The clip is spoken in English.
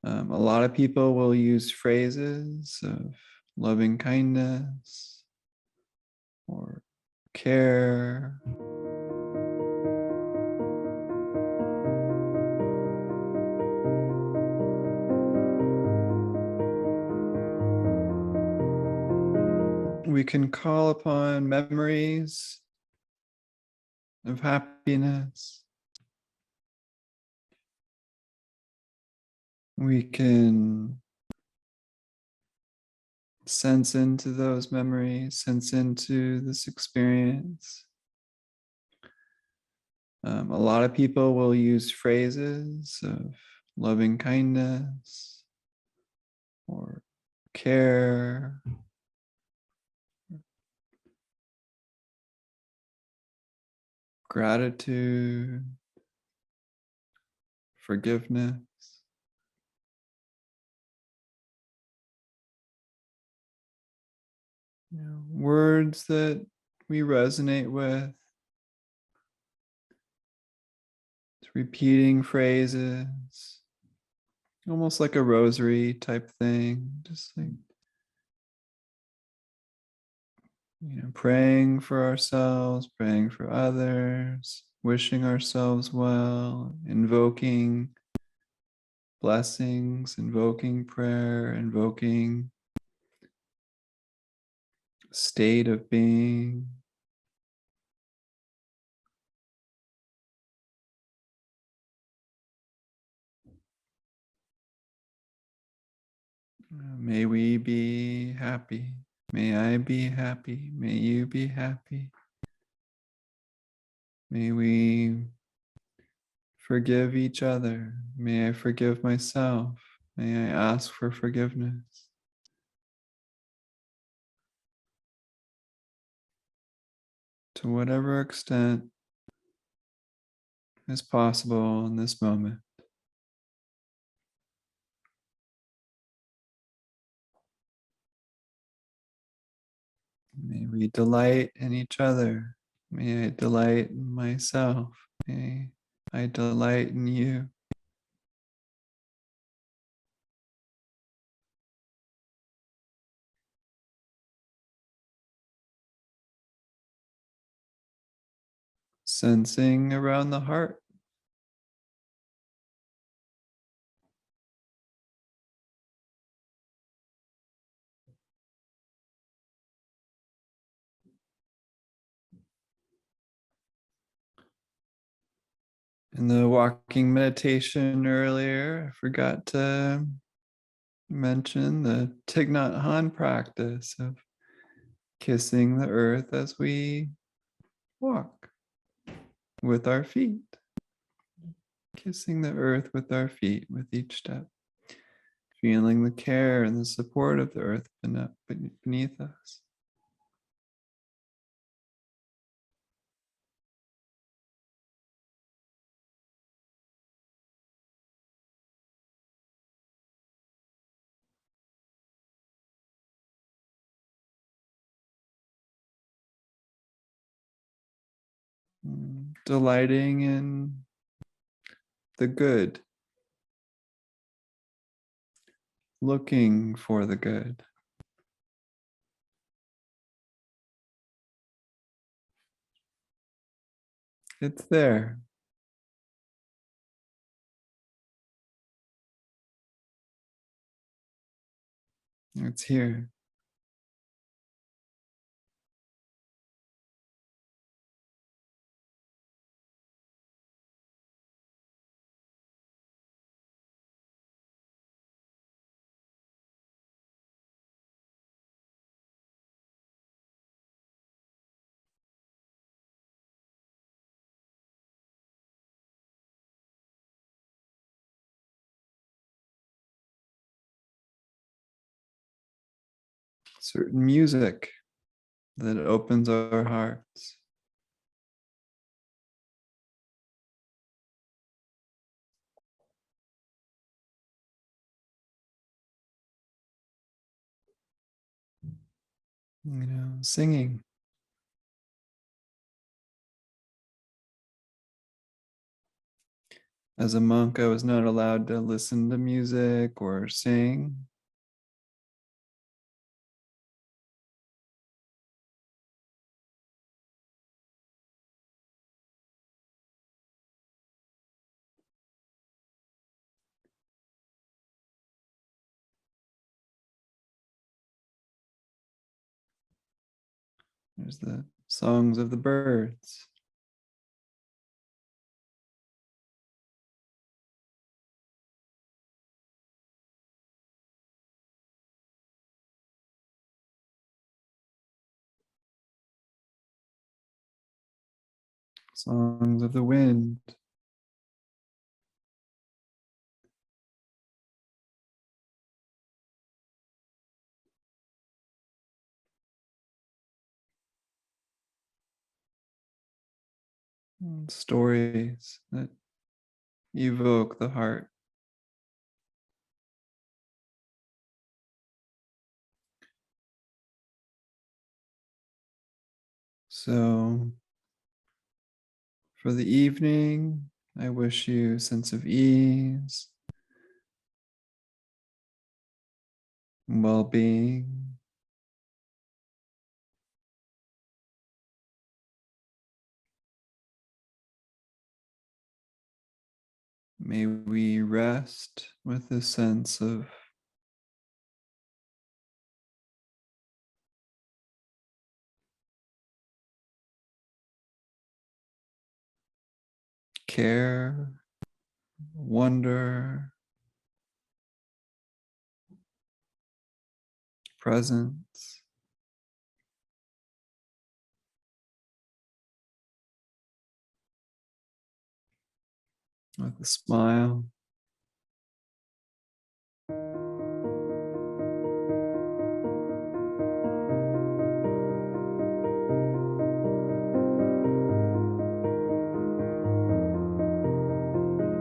A lot of people will use phrases of loving kindness or care. We can call upon memories of happiness. We can sense into those memories, sense into this experience. A lot of people will use phrases of loving kindness or care. Gratitude, forgiveness. Words that we resonate with. It's repeating phrases, almost like a rosary type thing, just like praying for ourselves, praying for others, wishing ourselves well, invoking blessings, invoking prayer, invoking state of being. May we be happy. May I be happy. May you be happy. May we forgive each other. May I forgive myself. May I ask for forgiveness. To whatever extent is possible in this moment. May we delight in each other. May I delight in myself. May I delight in you. Sensing around the heart. In the walking meditation earlier, I forgot to mention the Thich Nhat Hanh practice of kissing the earth as we walk with our feet. Kissing the earth with our feet with each step. Feeling the care and the support of the earth beneath us. Delighting in the good, looking for the good. It's there. It's here. Certain music that opens our hearts. Singing. As a monk, I was not allowed to listen to music or sing. There's the songs of the birds. Songs of the wind. Stories that evoke the heart. So for the evening, I wish you a sense of ease, well-being. May we rest with a sense of care, wonder, presence, with a smile.